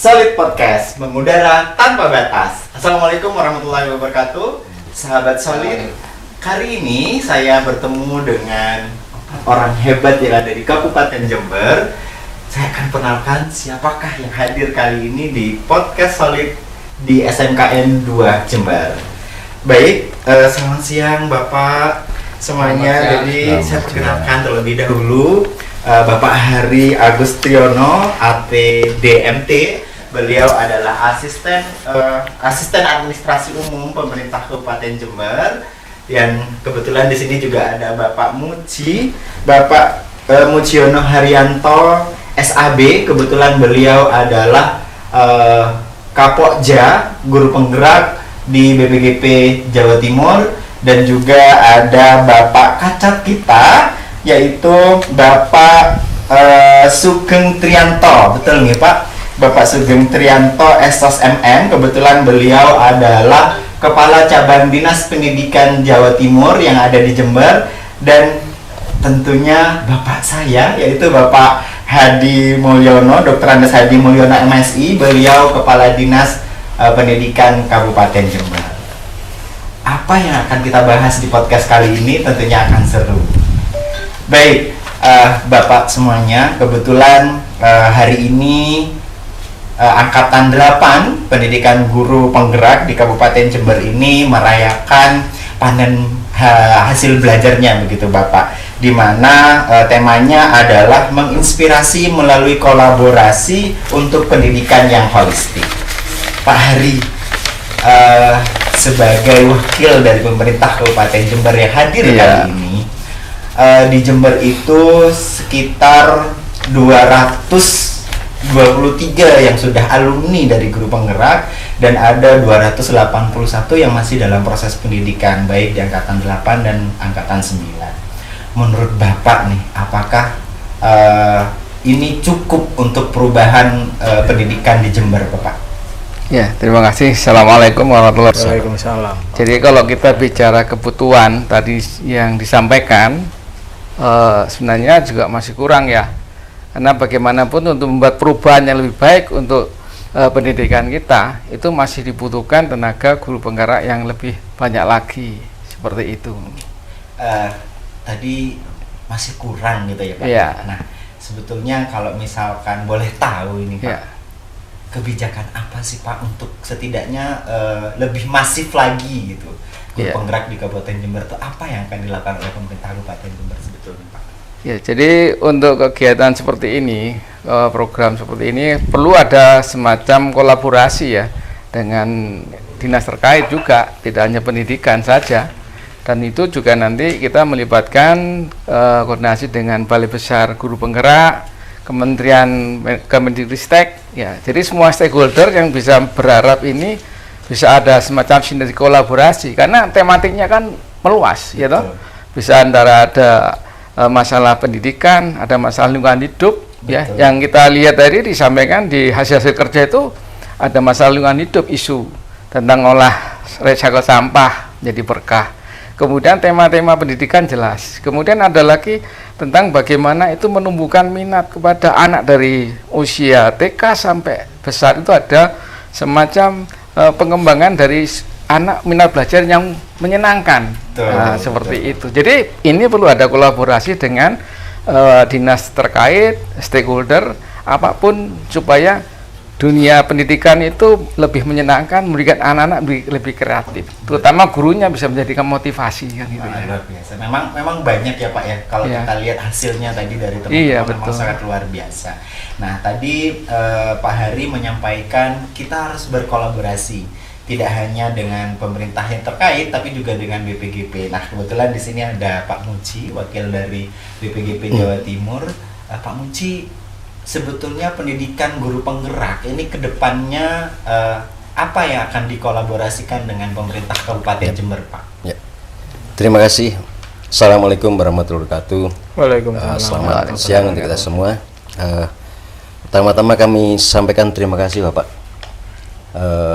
Solid Podcast, mengudara tanpa batas. Assalamualaikum warahmatullahi wabarakatuh. Sahabat Solid, kali ini saya bertemu dengan orang hebat yang ada di Kabupaten Jember. Saya akan kenalkan siapakah yang hadir kali ini di Podcast Solid di SMKN 2 Jember. Baik, selamat siang Bapak semuanya. Jadi saya perkenalkan terlebih dahulu Bapak Hari Agustiono, APDMT. Beliau adalah asisten administrasi umum pemerintah Kabupaten Jember. Yang kebetulan di sini juga ada Bapak Muciono Haryanto, SAB. Kebetulan beliau adalah Kapokja, guru penggerak di BPGP Jawa Timur. Dan juga ada Bapak Kacat kita, yaitu Bapak Sugeng Trianto. Betul nih Pak? Bapak Sugeng Trianto Estos MM. Kebetulan beliau adalah Kepala Cabang Dinas Pendidikan Jawa Timur yang ada di Jember. Dan tentunya Bapak saya, yaitu Bapak Hadi Mulyono, Dr. Andes Hadi Mulyono MSI. Beliau Kepala Dinas Pendidikan Kabupaten Jember. Apa yang akan kita bahas di podcast kali ini tentunya akan seru. Baik, Bapak semuanya, kebetulan hari ini Angkatan 8 Pendidikan Guru Penggerak di Kabupaten Jember ini merayakan panen hasil belajarnya, begitu Bapak, di mana temanya adalah menginspirasi melalui kolaborasi untuk pendidikan yang holistik. Pak Hari, sebagai wakil dari pemerintah Kabupaten Jember yang hadir kali ini, di Jember itu sekitar 223 yang sudah alumni dari guru penggerak, dan ada 281 yang masih dalam proses pendidikan, baik di Angkatan 8 dan Angkatan 9. Menurut Bapak nih, apakah ini cukup untuk perubahan pendidikan di Jember, Bapak? Ya, terima kasih. Assalamualaikum warahmatullahi wabarakatuh. Waalaikumsalam. Jadi kalau kita bicara kebutuhan tadi yang disampaikan, sebenarnya juga masih kurang ya. Karena bagaimanapun untuk membuat perubahan yang lebih baik untuk pendidikan kita, itu masih dibutuhkan tenaga guru penggerak yang lebih banyak lagi, seperti itu. Tadi masih kurang gitu ya Pak? Ya. Nah, sebetulnya kalau misalkan boleh tahu ini Pak, Ya. kebijakan apa sih Pak untuk setidaknya lebih masif lagi gitu guru penggerak di Kabupaten Jember itu, apa yang akan dilakukan oleh pemerintah Kabupaten Jember sebetulnya Pak? Ya, jadi untuk kegiatan seperti ini, program seperti ini perlu ada semacam kolaborasi ya dengan dinas terkait juga, tidak hanya pendidikan saja. Dan itu juga nanti kita melibatkan koordinasi dengan Balai Besar Guru Penggerak, Kementerian Kemendikbudristek, ya. Jadi semua stakeholder yang bisa berharap ini bisa ada semacam sinergi kolaborasi, karena tematiknya kan meluas, ya toh. Bisa antara ada masalah pendidikan, ada masalah lingkungan hidup, ya. Yang kita lihat tadi disampaikan di hasil kerja itu ada masalah lingkungan hidup, isu tentang olah recycle sampah jadi berkah. Kemudian tema-tema pendidikan jelas. Kemudian ada lagi tentang bagaimana itu menumbuhkan minat kepada anak dari usia TK sampai besar, itu ada semacam pengembangan dari anak minat belajar yang menyenangkan. Seperti itu. Jadi ini perlu ada kolaborasi dengan dinas terkait, stakeholder, apapun supaya dunia pendidikan itu lebih menyenangkan, memberikan anak-anak lebih kreatif, terutama gurunya bisa menjadikan motivasi kan gitu. Luar biasa. Memang banyak ya Pak ya, kalau kita lihat hasilnya tadi dari teman-teman, memang sangat luar biasa. Nah tadi Pak Hari menyampaikan kita harus berkolaborasi, tidak hanya dengan pemerintah yang terkait, tapi juga dengan BPGP. Nah kebetulan di sini ada Pak Muci, wakil dari BPGP Jawa Timur. Pak Muci, sebetulnya pendidikan guru penggerak ini kedepannya apa yang akan dikolaborasikan dengan pemerintah Kabupaten Jember, Pak? Ya. Terima kasih. Assalamualaikum warahmatullahi wabarakatuh. Waalaikumsalam. Selamat siang untuk kita semua. Pertama-tama kami sampaikan terima kasih Bapak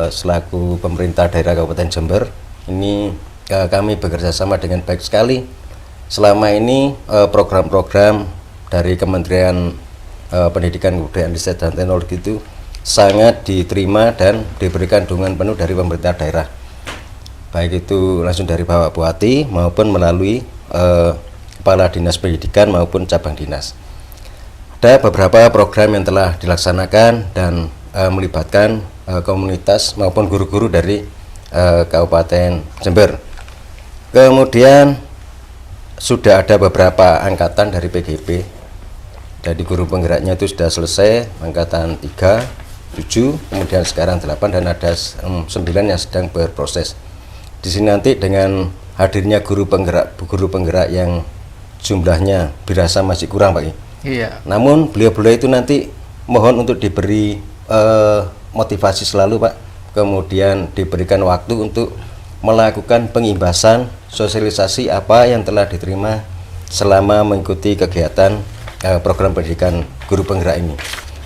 selaku pemerintah daerah Kabupaten Jember. Ini kami bekerja sama dengan baik sekali. Selama ini program-program dari Kementerian Pendidikan, Kebudayaan, Riset dan Teknologi itu sangat diterima dan diberikan dukungan penuh dari pemerintah daerah, baik itu langsung dari Bapak Bupati maupun melalui Kepala Dinas Pendidikan maupun cabang dinas. Ada beberapa program yang telah dilaksanakan dan melibatkan komunitas maupun guru-guru dari Kabupaten Jember. Kemudian sudah ada beberapa angkatan dari PGP. Dari guru penggeraknya itu sudah selesai, angkatan 3, 7, kemudian sekarang 8 dan ada 9 yang sedang berproses. Di sini nanti dengan hadirnya guru penggerak yang jumlahnya dirasa masih kurang, Pak. Iya. Namun beliau-beliau itu nanti mohon untuk diberi motivasi selalu, Pak. Kemudian diberikan waktu untuk melakukan pengimbasan sosialisasi apa yang telah diterima selama mengikuti kegiatan program pendidikan guru penggerak ini.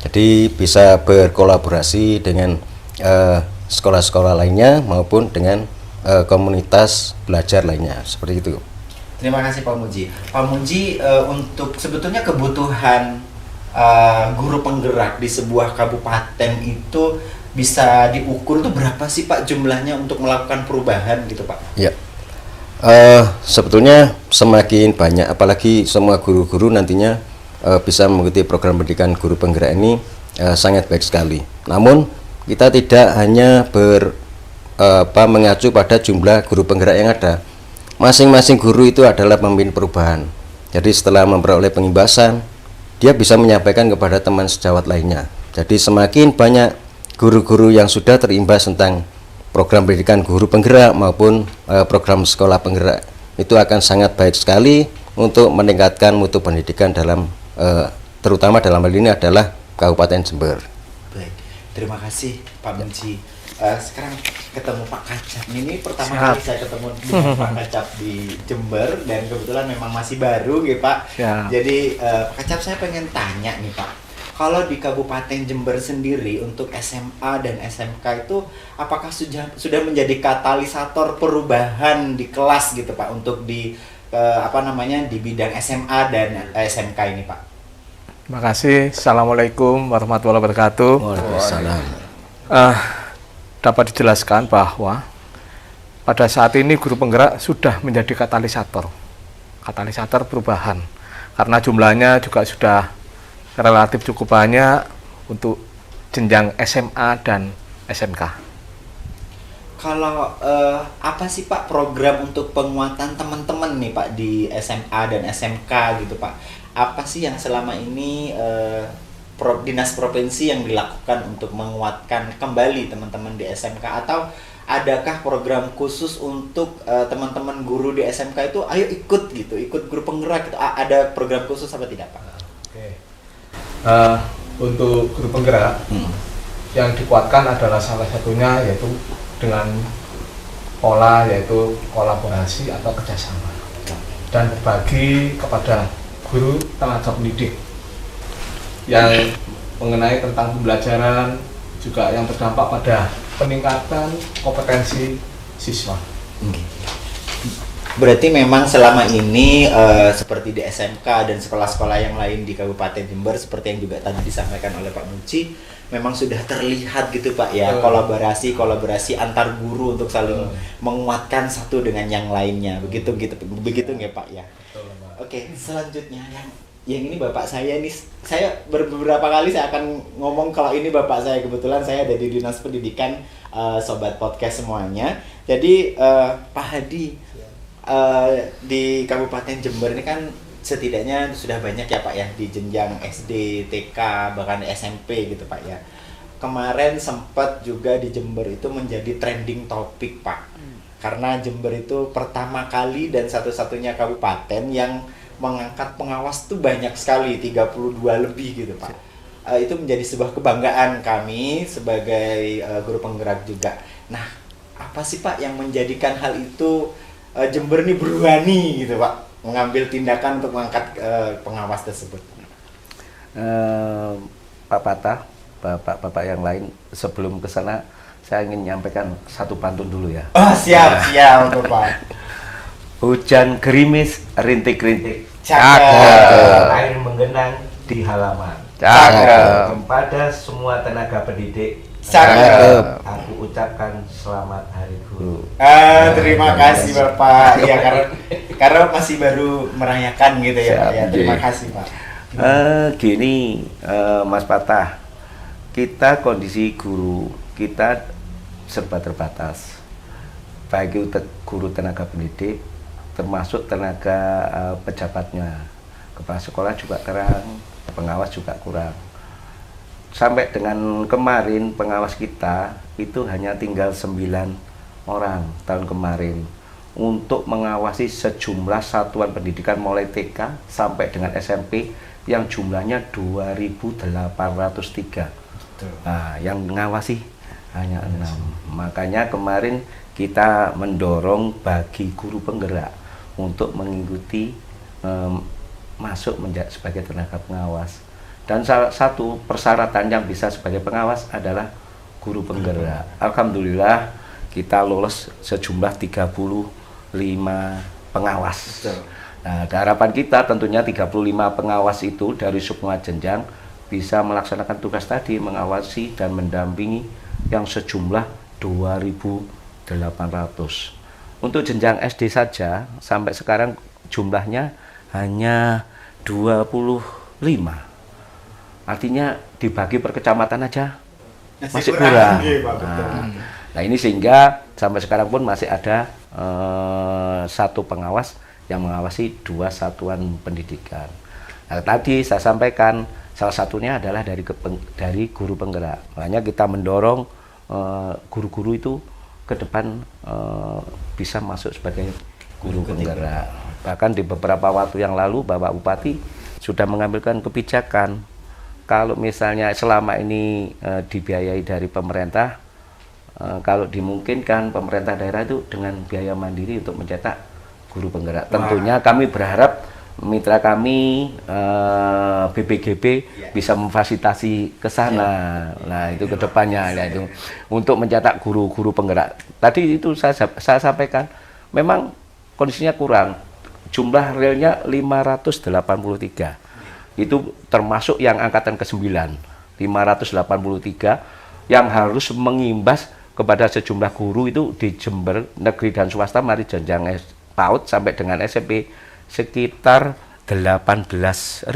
Jadi bisa berkolaborasi dengan sekolah-sekolah lainnya maupun dengan komunitas belajar lainnya, seperti itu. Terima kasih Pak Muji. Pak Muji, untuk sebetulnya kebutuhan guru penggerak di sebuah kabupaten itu bisa diukur tuh berapa sih Pak jumlahnya untuk melakukan perubahan gitu Pak? Ya, sebetulnya semakin banyak, apalagi semua guru-guru nantinya bisa mengikuti program pendidikan guru penggerak ini sangat baik sekali. Namun kita tidak hanya mengacu pada jumlah guru penggerak yang ada. Masing-masing guru itu adalah pemimpin perubahan. Jadi setelah memperoleh pengimbasan, dia bisa menyampaikan kepada teman sejawat lainnya. Jadi semakin banyak guru-guru yang sudah terimbas tentang program pendidikan guru penggerak maupun program sekolah penggerak, itu akan sangat baik sekali untuk meningkatkan mutu pendidikan dalam terutama dalam hal ini adalah Kabupaten Jember. Baik, terima kasih Pak Muji. Sekarang ketemu Pak Kacap. Ini pertama kali saya ketemu dengan Pak Kacap di Jember dan kebetulan memang masih baru gitu Pak. Jadi Pak Kacap, saya pengen tanya nih Pak. Kalau di Kabupaten Jember sendiri untuk SMA dan SMK itu apakah sudah menjadi katalisator perubahan di kelas gitu Pak untuk di di bidang SMA dan SMK ini Pak? Terima kasih. Assalamualaikum warahmatullahi wabarakatuh. Waalaikumsalam. Dapat dijelaskan bahwa pada saat ini guru penggerak sudah menjadi katalisator perubahan, karena jumlahnya juga sudah relatif cukup banyak untuk jenjang SMA dan SMK. Kalau apa sih Pak program untuk penguatan teman-teman nih Pak di SMA dan SMK gitu Pak? Apa sih yang selama ini Dinas Provinsi yang dilakukan untuk menguatkan kembali teman-teman di SMK, atau adakah program khusus untuk teman-teman guru di SMK itu ayo ikut guru penggerak gitu? Ada program khusus apa tidak Pak? Oke. Untuk guru penggerak yang dikuatkan adalah salah satunya yaitu dengan pola yaitu kolaborasi atau kerjasama dan berbagi kepada guru tenaga pendidik yang mengenai tentang pembelajaran, juga yang berdampak pada peningkatan kompetensi siswa. Berarti memang selama ini seperti di SMK dan sekolah-sekolah yang lain di Kabupaten Jember, seperti yang juga tadi disampaikan oleh Pak Muji, memang sudah terlihat gitu Pak ya, kolaborasi antar guru untuk saling menguatkan satu dengan yang lainnya, begitu nggak Pak ya? Oke, selanjutnya yang ini bapak saya ini, saya beberapa kali saya akan ngomong kalau ini bapak saya, kebetulan saya ada di Dinas Pendidikan, sobat podcast semuanya. Jadi Pak Hadi, di Kabupaten Jember ini kan setidaknya sudah banyak ya Pak ya di jenjang SD, TK, bahkan SMP gitu Pak ya. Kemarin sempat juga di Jember itu menjadi trending topik Pak, karena Jember itu pertama kali dan satu-satunya kabupaten yang mengangkat pengawas tuh banyak sekali, 32 lebih gitu Pak. Itu menjadi sebuah kebanggaan kami sebagai guru penggerak juga. Nah, apa sih Pak yang menjadikan hal itu Jember ini berani gitu Pak mengambil tindakan untuk mengangkat pengawas tersebut? Pak Patah, bapak-bapak yang lain, sebelum ke sana saya ingin menyampaikan satu pantun dulu ya. Oh, siap Pak. Hujan gerimis, rintik-rintik, Cakep. air menggenang di halaman. Cakep. Kepada semua tenaga pendidik, Cakep. aku ucapkan selamat Hari Guru. Terima kasih Bapak. Ya karena masih baru merayakan gitu ya Pak. Ya, terima kasih Pak. Gini, Mas Patah, kita kondisi guru kita serba terbatas, baik itu guru tenaga pendidik, termasuk tenaga pejabatnya. Kepala sekolah juga kurang, pengawas juga kurang. Sampai dengan kemarin pengawas kita itu hanya tinggal 9 orang tahun kemarin untuk mengawasi sejumlah satuan pendidikan mulai TK sampai dengan SMP yang jumlahnya 2.803. Nah, yang mengawasi hanya 6. Makanya kemarin kita mendorong bagi guru penggerak untuk mengikuti masuk menjadi sebagai tenaga pengawas. Dan salah satu persyaratan yang bisa sebagai pengawas adalah guru penggerak. Alhamdulillah kita lolos sejumlah 35 pengawas. Nah, harapan kita tentunya 35 pengawas itu dari semua jenjang bisa melaksanakan tugas tadi, mengawasi dan mendampingi yang sejumlah 2.800. Untuk jenjang SD saja sampai sekarang jumlahnya hanya 25. Artinya dibagi per kecamatan aja masih kurang. Nah, ini sehingga sampai sekarang pun masih ada satu pengawas yang mengawasi 2 satuan pendidikan. Nah, tadi saya sampaikan salah satunya adalah dari guru penggerak. Makanya kita mendorong guru-guru itu ke depan bisa masuk sebagai guru penggerak. Bahkan di beberapa waktu yang lalu Bapak Bupati sudah mengambilkan kebijakan kalau misalnya selama ini dibiayai dari pemerintah, kalau dimungkinkan pemerintah daerah itu dengan biaya mandiri untuk mencetak guru penggerak. Tentunya kami berharap mitra kami BPGB bisa memfasilitasi ke sana. Nah, itu kedepannya ya itu untuk mencetak guru-guru penggerak. Tadi itu saya sampaikan memang kondisinya kurang. Jumlah realnya 583. Itu termasuk yang angkatan ke-9. 583 yang harus mengimbas kepada sejumlah guru itu di Jember, negeri dan swasta, mari jenjang PAUD sampai dengan SMP sekitar 18.000.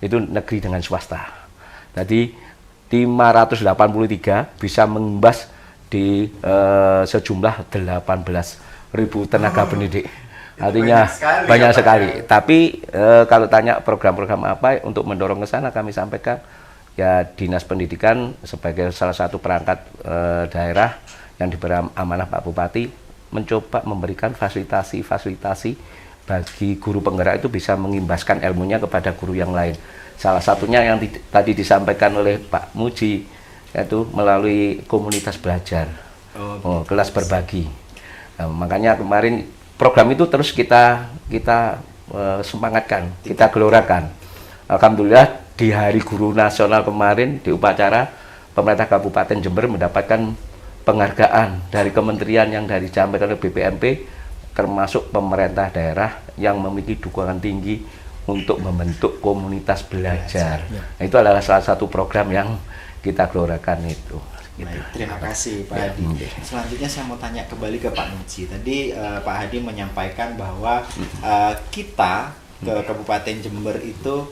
Itu negeri dengan swasta. Jadi 583 bisa mengimbas di sejumlah 18.000 tenaga pendidik. Artinya banyak sekali. Tapi kalau tanya program-program apa untuk mendorong ke sana, kami sampaikan ya Dinas Pendidikan sebagai salah satu perangkat daerah yang diberi amanah Pak Bupati mencoba memberikan fasilitasi bagi guru penggerak itu bisa mengimbaskan ilmunya kepada guru yang lain. Salah satunya yang tadi disampaikan oleh Pak Muji yaitu melalui komunitas belajar, kelas berbagi. Nah, makanya kemarin program itu terus kita semangatkan, kita gelorakan. Alhamdulillah di Hari Guru Nasional kemarin di upacara pemerintah Kabupaten Jember mendapatkan penghargaan dari kementerian yang disampaikan oleh BPMP, termasuk pemerintah daerah yang memiliki dukungan tinggi untuk membentuk komunitas belajar. Nah, itu adalah salah satu program yang kita gelorakan itu. Gitu. Terima kasih Pak Hadi. Selanjutnya saya mau tanya kembali ke Pak Muji. Tadi Pak Hadi menyampaikan bahwa kita ke Kabupaten Jember itu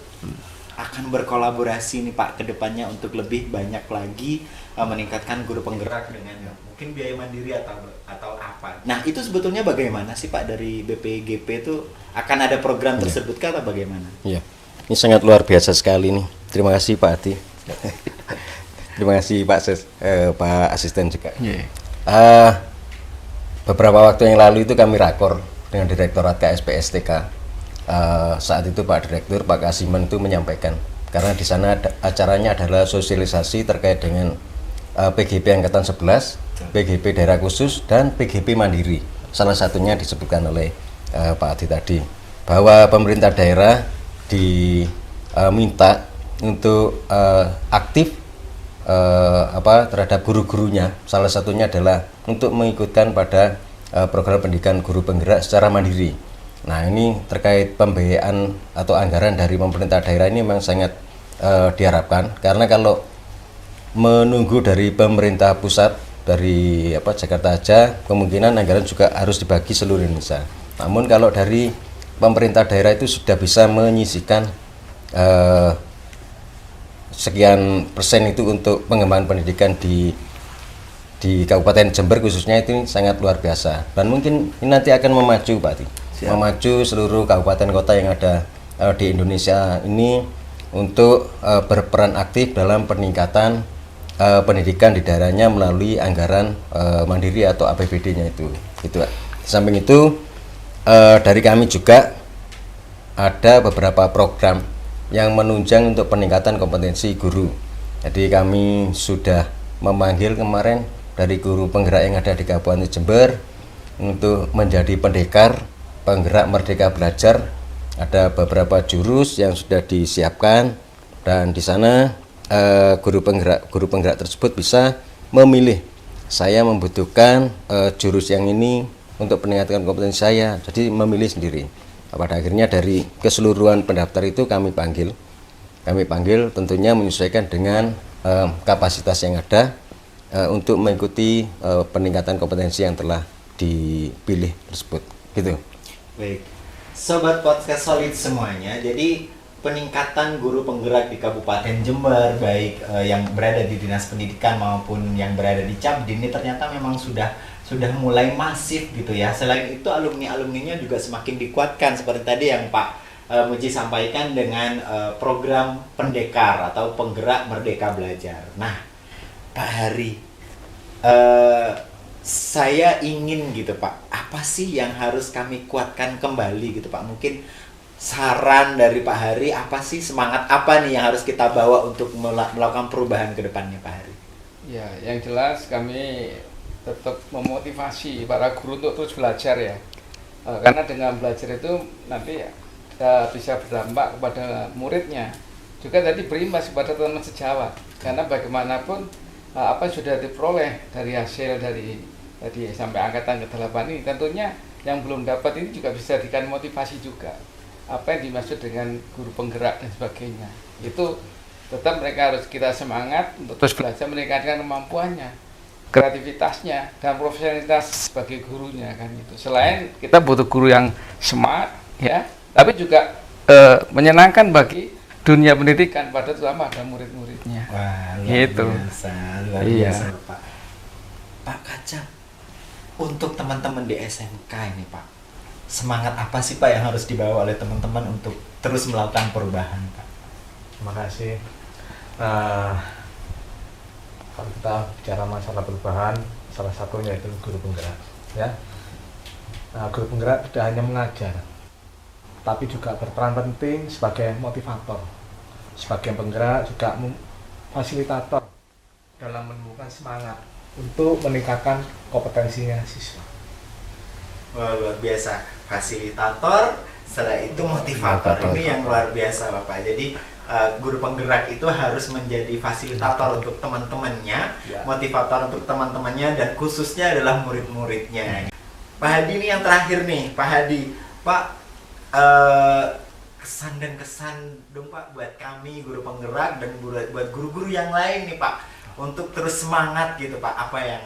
akan berkolaborasi nih Pak ke depannya untuk lebih banyak lagi meningkatkan guru penggerak dengan mungkin biaya mandiri atau apa. Nah, itu sebetulnya bagaimana sih Pak dari BPGP itu akan ada program tersebut atau bagaimana? Iya. Ini sangat luar biasa sekali nih. Terima kasih Pak Hadi. Terima kasih Pak Asisten juga. Beberapa waktu yang lalu itu kami rakor dengan Direktorat KSPSTK. Saat itu Pak Direktur Pak Kasiman itu menyampaikan karena di sana acaranya adalah sosialisasi terkait dengan PGP Angkatan 11, PGP Daerah Khusus dan PGP Mandiri. Salah satunya disebutkan oleh Pak Adi tadi bahwa pemerintah daerah diminta untuk aktif terhadap guru-gurunya. Salah satunya adalah untuk mengikutkan pada program pendidikan guru penggerak secara mandiri. Nah, ini terkait pembiayaan atau anggaran dari pemerintah daerah ini memang sangat diharapkan, karena kalau menunggu dari pemerintah pusat dari Jakarta aja, kemungkinan anggaran juga harus dibagi seluruh Indonesia. Namun kalau dari pemerintah daerah itu sudah bisa menyisihkan sekian persen itu untuk pengembangan pendidikan di Kabupaten Jember khususnya, itu sangat luar biasa, dan mungkin ini nanti akan memacu Pak Ati, memacu seluruh kabupaten kota yang ada di Indonesia ini untuk berperan aktif dalam peningkatan pendidikan di daerahnya melalui anggaran mandiri atau APBD-nya itu. Gitu, Pak. Di samping itu dari kami juga ada beberapa program yang menunjang untuk peningkatan kompetensi guru. Jadi kami sudah memanggil kemarin dari guru penggerak yang ada di Kabupaten Jember untuk menjadi pendekar penggerak Merdeka Belajar. Ada beberapa jurus yang sudah disiapkan, dan di sana guru penggerak tersebut bisa memilih, saya membutuhkan jurus yang ini untuk peningkatan kompetensi saya, jadi memilih sendiri. Pada akhirnya dari keseluruhan pendaftar itu kami panggil tentunya menyesuaikan dengan kapasitas yang ada untuk mengikuti peningkatan kompetensi yang telah dipilih tersebut, gitu. Baik, sobat podcast solid semuanya, jadi peningkatan guru penggerak di Kabupaten Jember, baik yang berada di Dinas Pendidikan maupun yang berada di Cabdin, ini ternyata memang sudah mulai masif gitu ya. Selain itu alumni-alumninya juga semakin dikuatkan seperti tadi yang Pak Muji sampaikan dengan program pendekar atau penggerak Merdeka Belajar. Nah, Pak Hari, saya ingin gitu Pak, apa sih yang harus kami kuatkan kembali gitu Pak? Mungkin saran dari Pak Hari, apa sih, semangat apa nih yang harus kita bawa untuk melakukan perubahan ke depannya Pak Hari? Ya, yang jelas kami tetap memotivasi para guru untuk terus belajar ya. Karena dengan belajar itu nanti bisa berdampak kepada muridnya. Juga tadi berimbas kepada teman sejawat. Karena bagaimanapun apa yang sudah diperoleh dari hasil dari tadi sampai angkatan ke-8 ini, tentunya yang belum dapat ini juga bisa dijadikan motivasi juga. Apa yang dimaksud dengan guru penggerak dan sebagainya, itu tetap mereka harus kita semangat untuk terus belajar, meningkatkan kemampuannya, kreativitasnya, dan profesionalitas sebagai gurunya kan itu. Selain kita butuh guru yang smart ya, tapi juga menyenangkan bagi dunia pendidikan, pada terutama ada murid-muridnya. Wah, gitu. Luar biasa Pak. Pak Kacang, untuk teman-teman di SMK ini Pak, semangat apa sih Pak yang harus dibawa oleh teman-teman untuk terus melakukan perubahan Pak? Terima kasih. Kalau kita bicara masalah perubahan, salah satunya itu guru penggerak, ya. Nah, guru penggerak tidak hanya mengajar, tapi juga berperan penting sebagai motivator, sebagai penggerak, juga fasilitator dalam menumbuhkan semangat untuk meningkatkan kompetensinya siswa. Wah, luar biasa, fasilitator, setelah itu motivator. Ini yang luar biasa Bapak. Jadi guru penggerak itu harus menjadi fasilitator untuk teman-temannya, motivator untuk teman-temannya, dan khususnya adalah murid-muridnya. Pak Hadi, ini yang terakhir nih, Pak Hadi. Pak, kesan dan kesan dong Pak buat kami guru penggerak dan buat guru-guru yang lain nih Pak, untuk terus semangat gitu Pak. Apa yang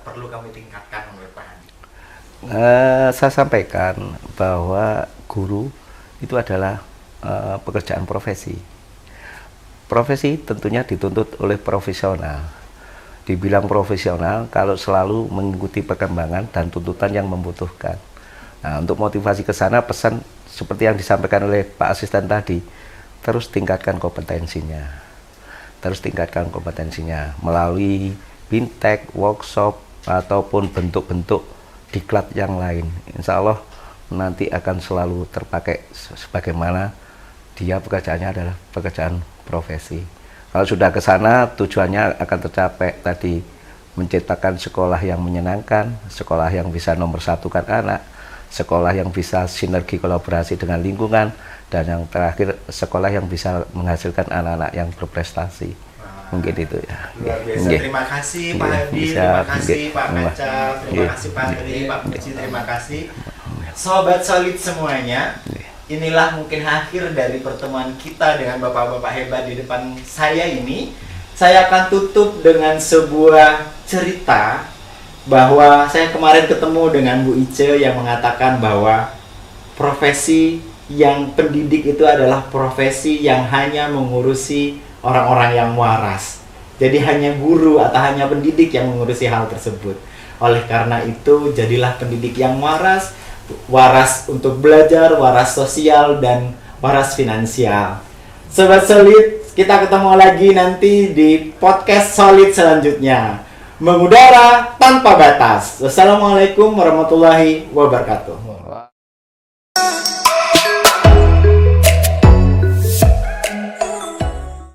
perlu kami tingkatkan menurut Pak Hadi? Saya sampaikan bahwa guru itu adalah pekerjaan profesi. Profesi tentunya dituntut oleh profesional. Dibilang profesional kalau selalu mengikuti perkembangan dan tuntutan yang membutuhkan. Nah, untuk motivasi ke sana, pesan seperti yang disampaikan oleh Pak Asisten tadi, terus tingkatkan kompetensinya. Terus tingkatkan kompetensinya melalui bintek, workshop, ataupun bentuk-bentuk diklat yang lain. Insya Allah nanti akan selalu terpakai sebagaimana dia pekerjaannya adalah pekerjaan profesi. Kalau sudah ke sana, tujuannya akan tercapai tadi, menciptakan sekolah yang menyenangkan, sekolah yang bisa nomor-satukan anak, sekolah yang bisa sinergi kolaborasi dengan lingkungan, dan yang terakhir sekolah yang bisa menghasilkan anak-anak yang berprestasi. Mungkin itu ya. Luar biasa. Terima kasih Pak Hadi, terima kasih Pak Kacang, terima kasih Pak Hadi, Pak Muji, terima kasih. Sobat Solid semuanya, inilah mungkin akhir dari pertemuan kita dengan bapak-bapak hebat di depan saya ini. Saya akan tutup dengan sebuah cerita bahwa saya kemarin ketemu dengan Bu Ice yang mengatakan bahwa profesi yang pendidik itu adalah profesi yang hanya mengurusi orang-orang yang waras. Jadi hanya guru atau hanya pendidik yang mengurusi hal tersebut. Oleh karena itu, jadilah pendidik yang waras, waras untuk belajar, waras sosial, dan waras finansial. Sobat Solid, kita ketemu lagi nanti di podcast Solid selanjutnya. Mengudara tanpa batas. Wassalamualaikum warahmatullahi wabarakatuh.